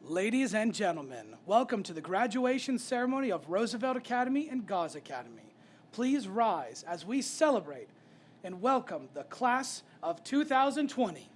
Ladies and gentlemen, welcome to the graduation ceremony of Roosevelt Academy and Gause Academy. Please rise as we celebrate and welcome the class of 2020.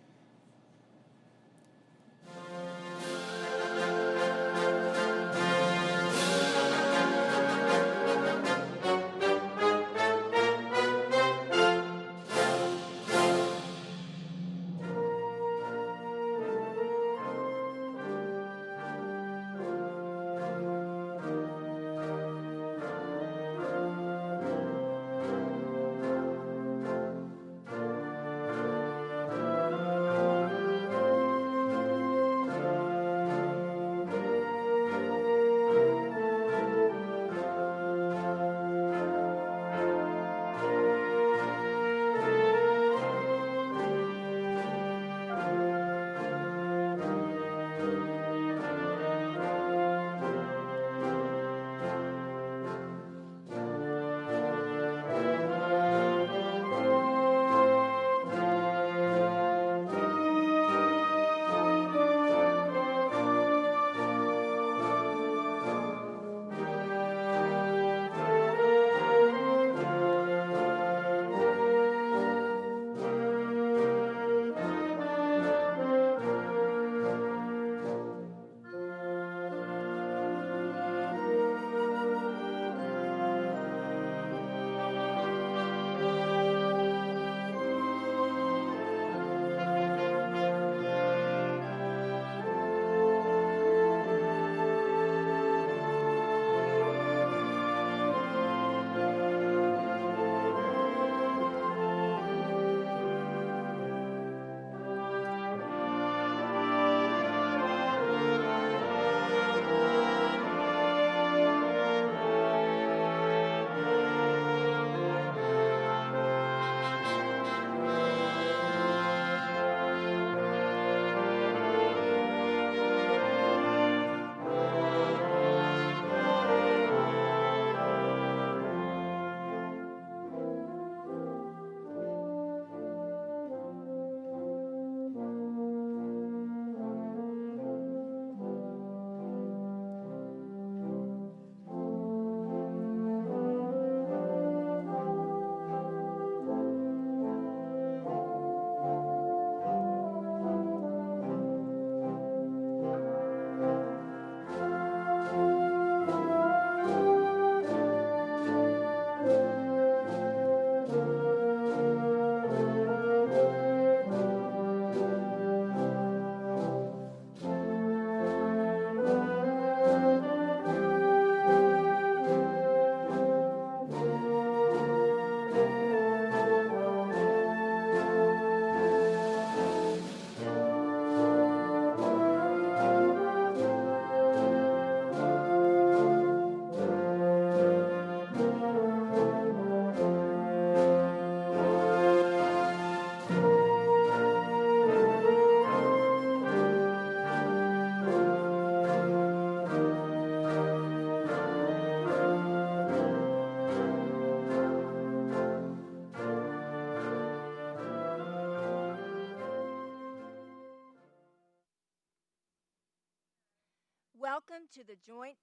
Welcome to the joint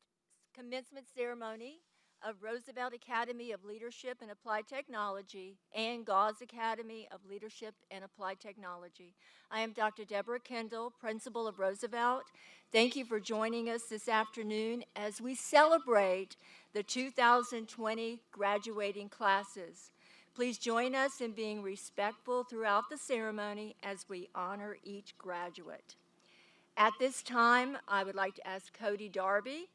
commencement ceremony of Roosevelt Academy of Leadership and Applied Technology and Gause Academy of Leadership and Applied Technology. I am Dr. Deborah Kendall, Principal of Roosevelt. Thank you for joining us this afternoon as we celebrate the 2020 graduating classes. Please join us in being respectful throughout the ceremony as we honor each graduate. At this time, I would like to ask Cody Darby,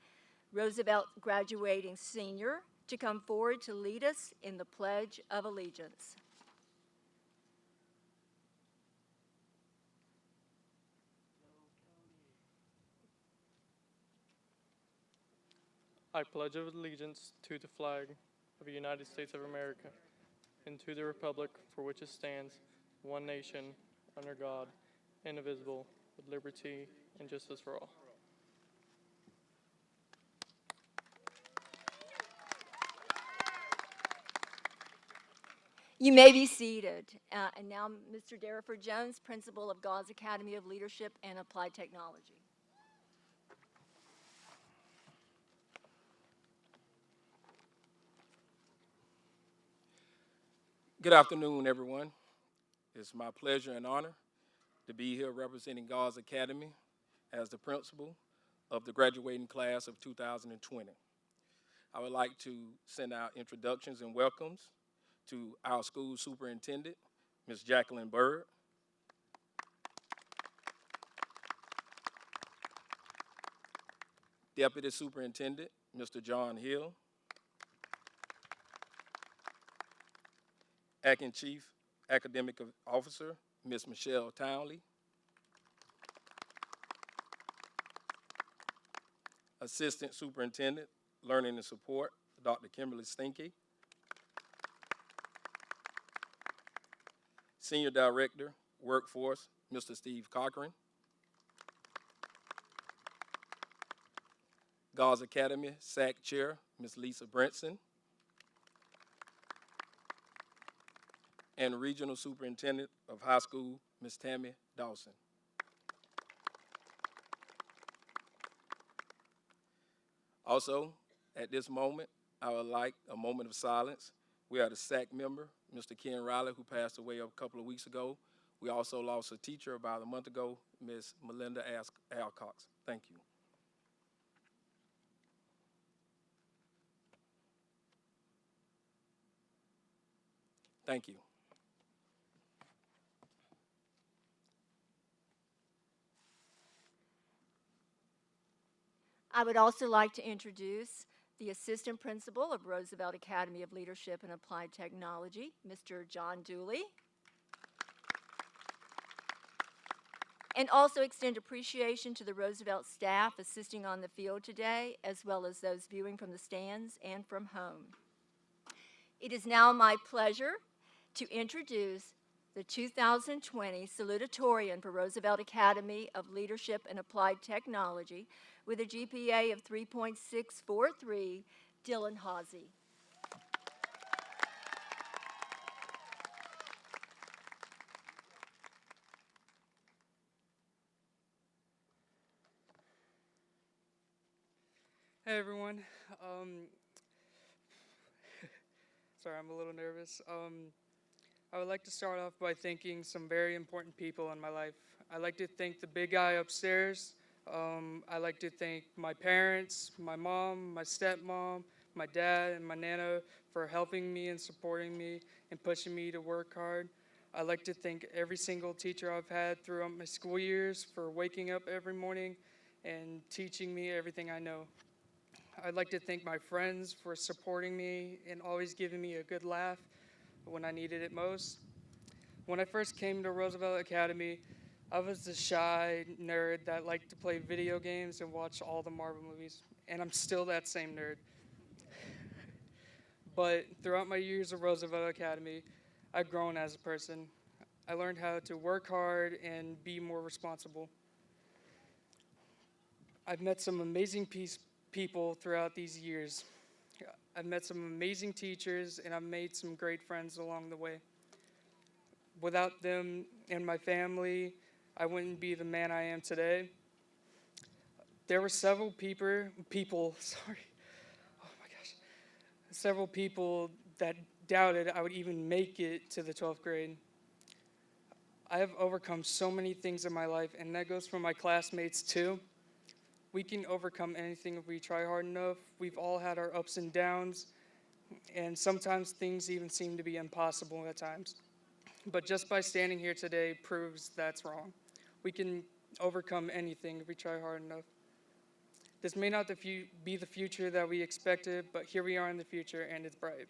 Roosevelt graduating senior, to come forward to lead us in the Pledge of Allegiance. I pledge allegiance to the flag of the United States of America and to the republic for which it stands, one nation, under God, indivisible, with liberty and justice for all. You may be seated. And now Mr. Derriford Jones, Principal of Gause Academy of Leadership and Applied Technology. Good afternoon, everyone. It's my pleasure and honor to be here representing Gause Academy as the principal of the graduating class of 2020. I would like to send out introductions and welcomes to our school superintendent, Ms. Jacqueline Bird, Deputy Superintendent, Mr. John Hill, Acting Chief Academic Officer, Ms. Michelle Townley, Assistant Superintendent, Learning and Support, Dr. Kimberly Stinky, Senior Director, Workforce, Mr. Steve Cochran, Gause Academy SAC Chair, Ms. Lisa Brentson, and Regional Superintendent of High School, Ms. Tammy Dawson. Also, at this moment, I would like a moment of silence. We had a SAC member, Mr. Ken Riley, who passed away a couple of weeks ago. We also lost a teacher about a month ago, Ms. Melinda Alcox. Thank you. Thank you. I would also like to introduce the Assistant Principal of Roosevelt Academy of Leadership and Applied Technology, Mr. John Dooley. And also extend appreciation to the Roosevelt staff assisting on the field today, as well as those viewing from the stands and from home. It is now my pleasure to introduce the 2020 Salutatorian for Roosevelt Academy of Leadership and Applied Technology with a GPA of 3.643, Dylan Hawsey. Hey everyone. Sorry, I'm a little nervous. I would like to start off by thanking some very important people in my life. I'd like to thank the big guy upstairs. I'd like to thank my parents, my mom, my stepmom, my dad, and my nana for helping me and supporting me and pushing me to work hard. I'd like to thank every single teacher I've had throughout my school years for waking up every morning and teaching me everything I know. I'd like to thank my friends for supporting me and always giving me a good laugh when I needed it most. When I first came to Roosevelt Academy, I was the shy nerd that liked to play video games and watch all the Marvel movies, and I'm still that same nerd. But throughout my years at Roosevelt Academy, I've grown as a person. I learned how to work hard and be more responsible. I've met some amazing people throughout these years. I've met some amazing teachers, and I've made some great friends along the way. Without them and my family, I wouldn't be the man I am today. There were several people that doubted I would even make it to the 12th grade. I have overcome so many things in my life, and that goes for my classmates too. We can overcome anything if we try hard enough. We've all had our ups and downs, and sometimes things even seem to be impossible at times. But just by standing here today proves that's wrong. We can overcome anything if we try hard enough. This may not be the future that we expected, but here we are in the future, and it's bright.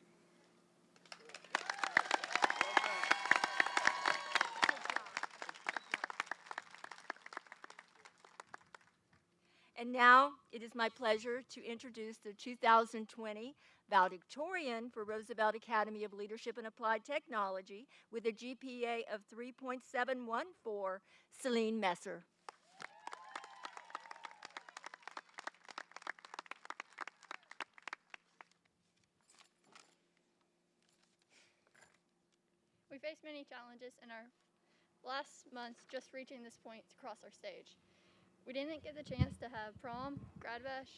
And now it is my pleasure to introduce the 2020 Valedictorian for Roosevelt Academy of Leadership and Applied Technology with a GPA of 3.714, Celine Messer. We faced many challenges in our last months just reaching this point to cross our stage. We didn't get the chance to have prom, grad bash,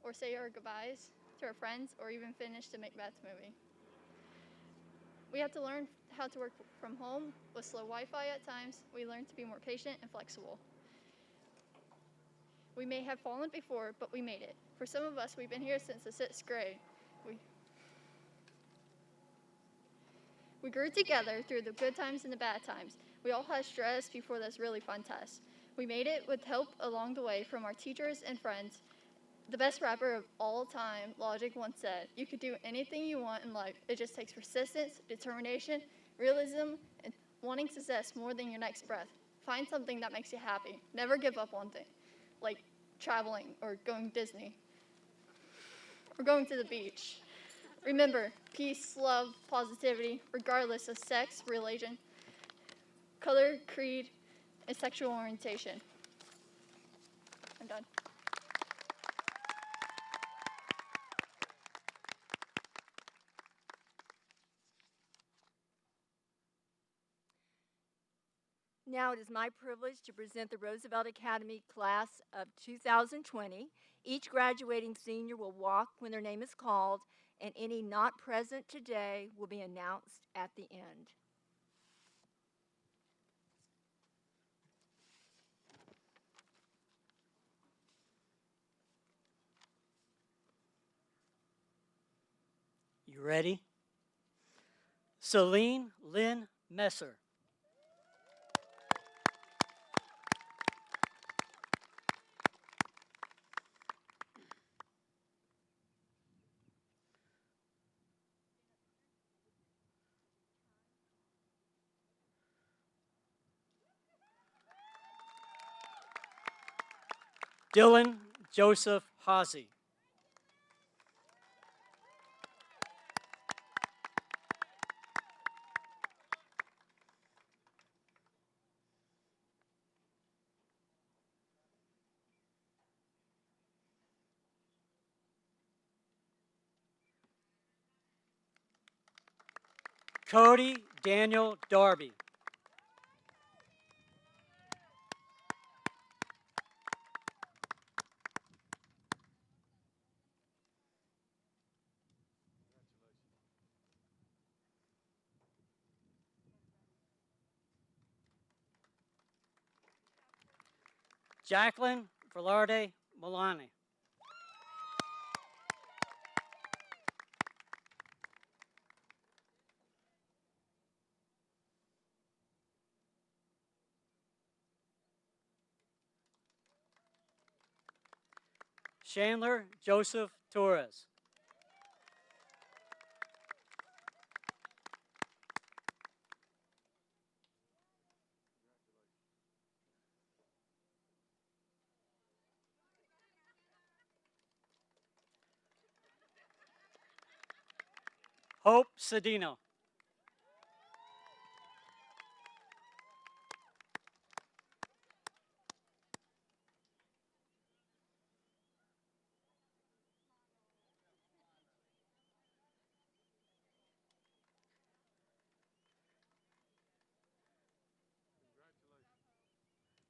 or say our goodbyes to our friends, or even finish the Macbeth movie. We had to learn how to work from home with slow Wi-Fi at times. We learned to be more patient and flexible. We may have fallen before, but we made it. For some of us, we've been here since the 6th grade. We grew together through the good times and the bad times. We all had stress before this really fun test. We made it with help along the way from our teachers and friends. The best rapper of all time, Logic, once said, "You could do anything you want in life. It just takes persistence, determination, realism, and wanting success more than your next breath. Find something that makes you happy. Never give up on things, like traveling or going to Disney or going to the beach. Remember, peace, love, positivity, regardless of sex, religion, color, creed, and sexual orientation." I'm done. Now it is my privilege to present the Roosevelt Academy class of 2020. Each graduating senior will walk when their name is called, and any not present today will be announced at the end. You ready? Celine Lynn Messer. Dylan Joseph Hazy. Cody Daniel Darby. Jacqueline Velarde Milani. Chandler Joseph Torres. Hope Cedino.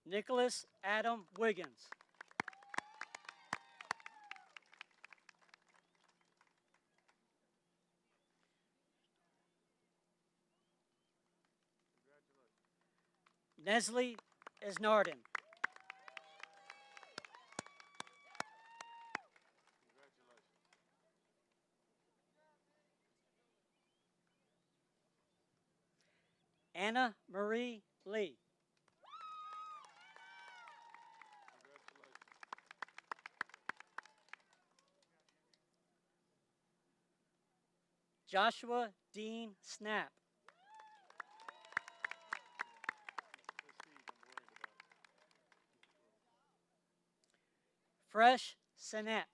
Nicholas Adam Wiggins. Nestle Isnarden. Anna Marie Lee. Joshua Dean Snap. Fresh Sinet.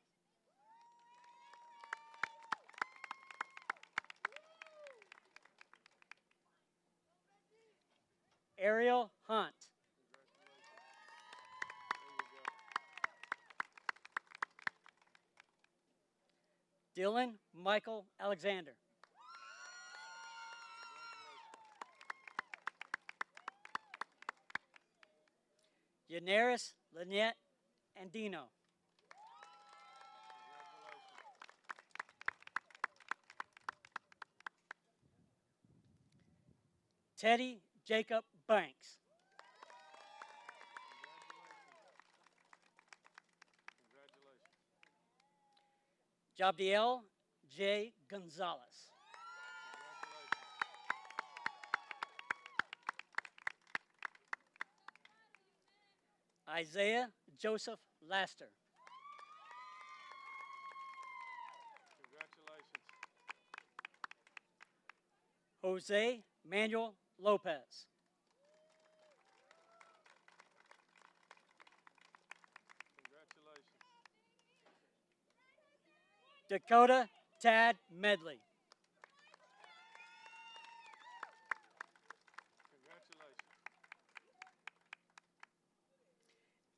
Ariel Hunt. Dylan Michael Alexander. Yanaris Lynette Andino. Teddy Jacob Banks. Jabdiel J. Gonzalez. Isaiah Joseph Laster. Jose Manuel Lopez. Dakota Tad Medley.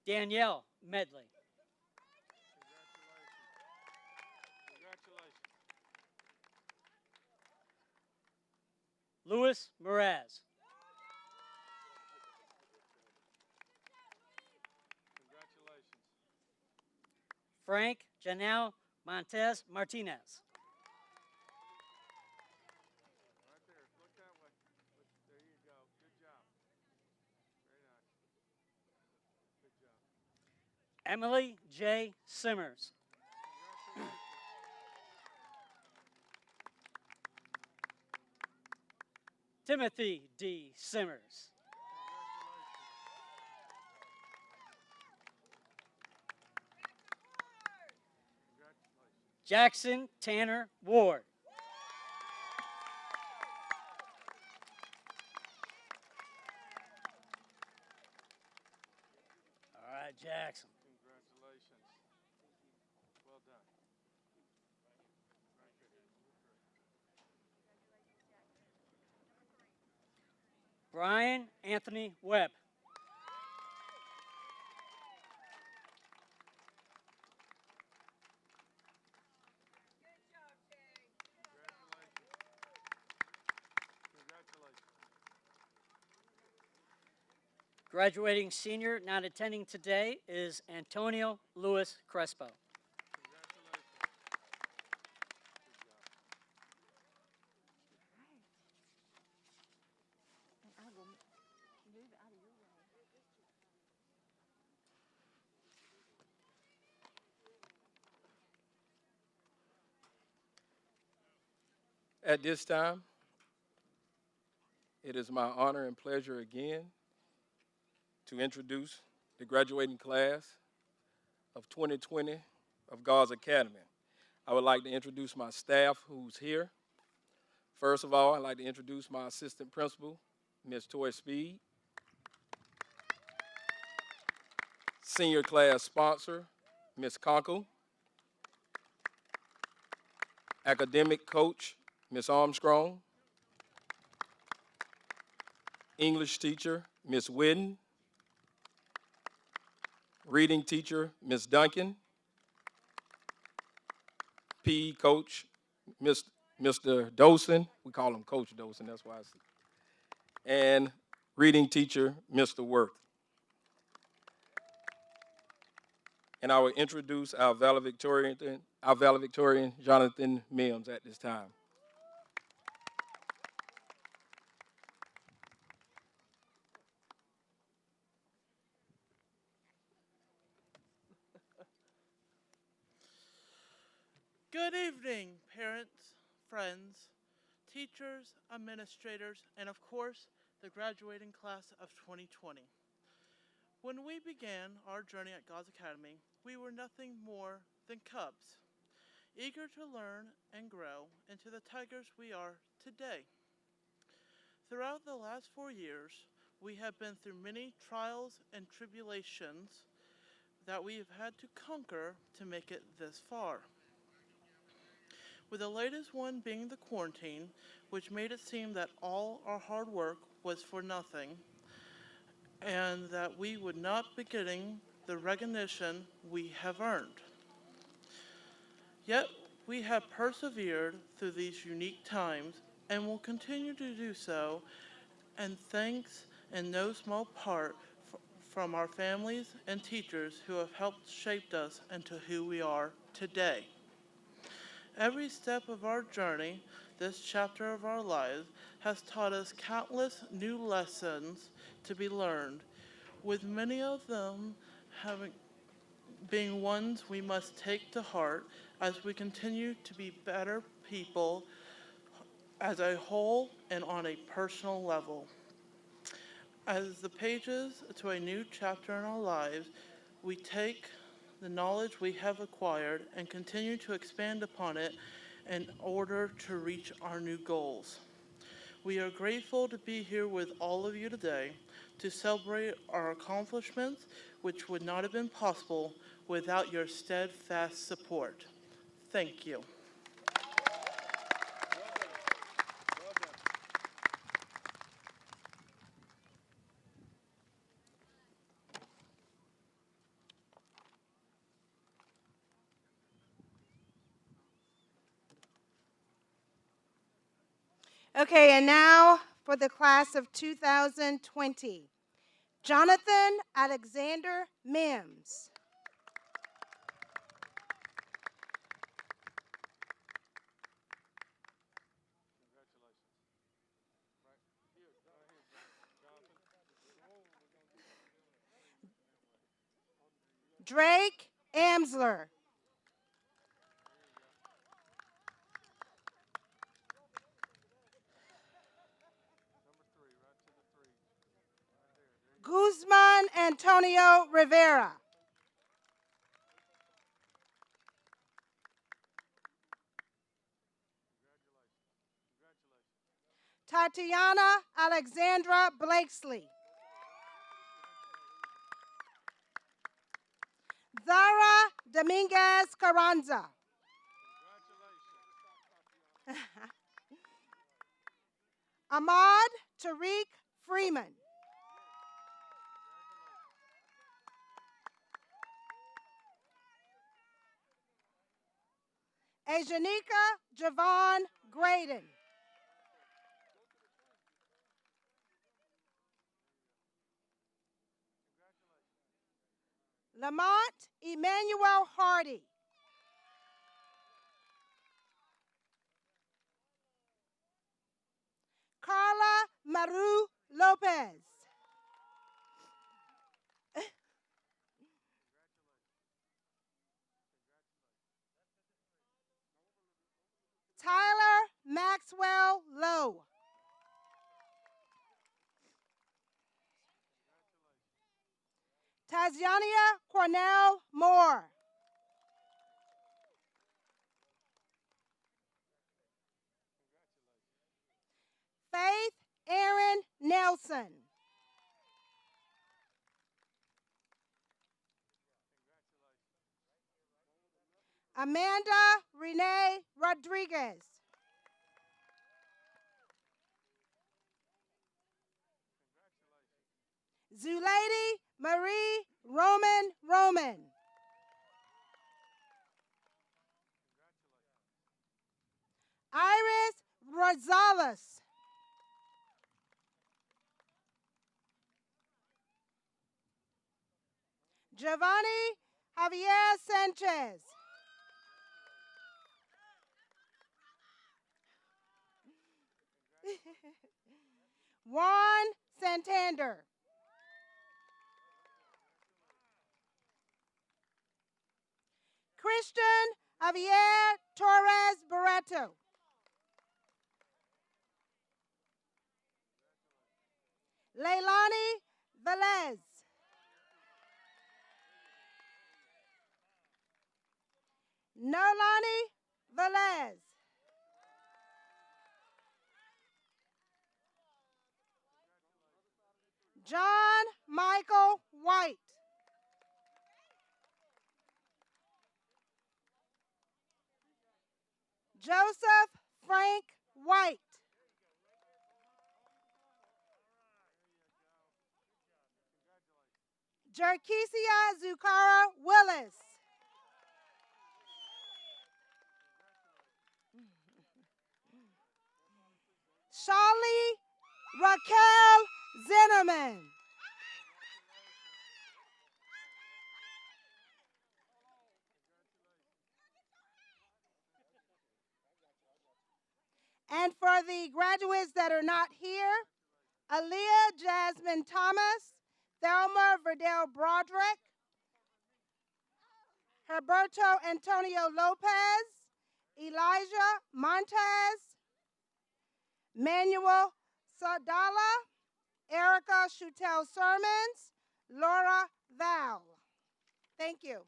Danielle Medley. Louis Mraz. Frank Janelle Montez Martinez. Emily J. Simmers. Timothy D. Simmers. Jackson Tanner Ward. All right, Jackson. Congratulations. Well done. Brian Anthony Webb. Graduating senior not attending today is Antonio Luis Crespo. At this time, it is my honor and pleasure again to introduce the graduating class of 2020 of Gause Academy. I would like to introduce my staff who's here. First of all, I'd like to introduce my assistant principal, Ms. Toy Speed. Senior class sponsor, Ms. Conkle. Academic coach, Ms. Armstrong. English teacher, Ms. Whidden. Reading teacher, Ms. Duncan. PE coach, Mr. Dosen. We call him Coach Dosen, that's why I see. And reading teacher, Mr. Worth. And I will introduce our valedictorian, Jonathan Mims, at this time. Good evening, parents, friends, teachers, administrators, and of course, the graduating class of 2020. When we began our journey at Gause Academy, we were nothing more than cubs, eager to learn and grow into the tigers we are today. Throughout the last 4 years, we have been through many trials and tribulations that we have had to conquer to make it this far. With the latest one being the quarantine, which made it seem that all our hard work was for nothing, and that we would not be getting the recognition we have earned. Yet, we have persevered through these unique times and will continue to do so, and thanks in no small part from our families and teachers who have helped shape us into who we are today. Every step of our journey This chapter of our lives has taught us countless new lessons to be learned, with many of them being ones we must take to heart as we continue to be better people as a whole and on a personal level. As the pages to a new chapter in our lives, we take the knowledge we have acquired and continue to expand upon it in order to reach our new goals. We are grateful to be here with all of you today to celebrate our accomplishments, which would not have been possible without your steadfast support. Thank you. Okay, and now for the class of 2020. Jonathan Alexander Mims. Drake Amsler. Guzman Antonio Rivera. Tatiana Alexandra Blakesley. Zara Dominguez Carranza. Ahmad Tariq Freeman. Ajanika Javon Graydon. Lamont Emmanuel Hardy. Carla Maru Lopez. Tyler Maxwell Lowe. Taziania Cornell Moore. Faith Aaron Nelson. Amanda Renee Rodriguez. Zulady Marie Roman. Iris Rosales. Giovanni Javier Sanchez. Juan Santander. Christian Javier Torres Barreto. Leilani Velez. Nolani Velez. John Michael White. Joseph Frank White. Jerkesia Zukara Willis. Shali Raquel Zinnerman. And for the graduates that are not here, Aaliyah Jasmine Thomas, Thelma Verdell Broderick, Herberto Antonio Lopez, Elijah Montez, Manuel Sadala, Erica Schutel Sermons, Laura Val. Thank you.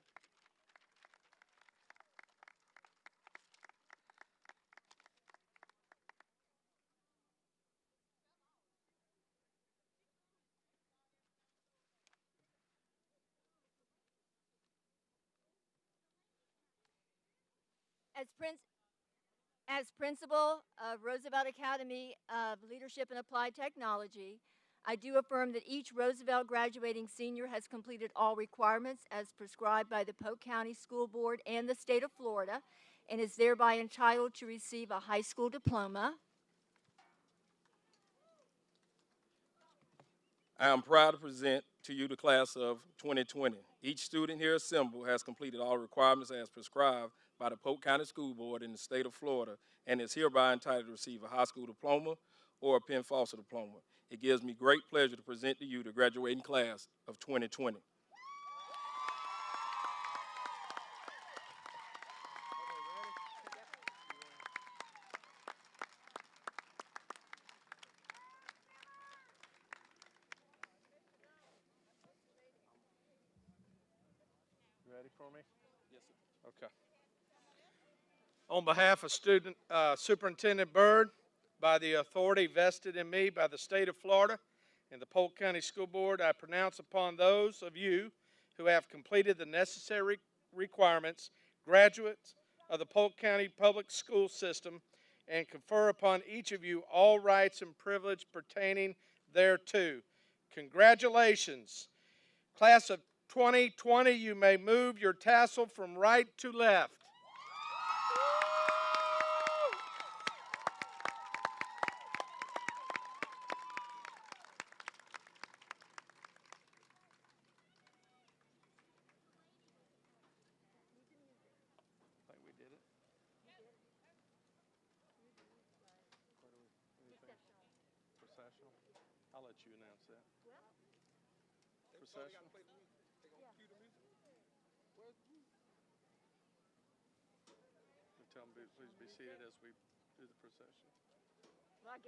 As principal of Roosevelt Academy of Leadership and Applied Technology, I do affirm that each Roosevelt graduating senior has completed all requirements as prescribed by the Polk County School Board and the state of Florida, and is thereby entitled to receive a high school diploma. I am proud to present to you the class of 2020. Each student here assembled has completed all requirements as prescribed by the Polk County School Board in the state of Florida and is hereby entitled to receive a high school diploma or a Penn Foster diploma. It gives me great pleasure to present to you the graduating class of 2020. Ready for me? Yes, sir. Okay. On behalf of Superintendent Byrd, by the authority vested in me by the state of Florida and the Polk County School Board, I pronounce upon those of you who have completed the necessary requirements, graduates of the Polk County Public School System, and confer upon each of you all rights and privilege pertaining thereto. Congratulations. Class of 2020, you may move your tassel from right to left. I think we did it. Processional? I'll let you announce that. Processional? Tell them please be seated as we do the procession.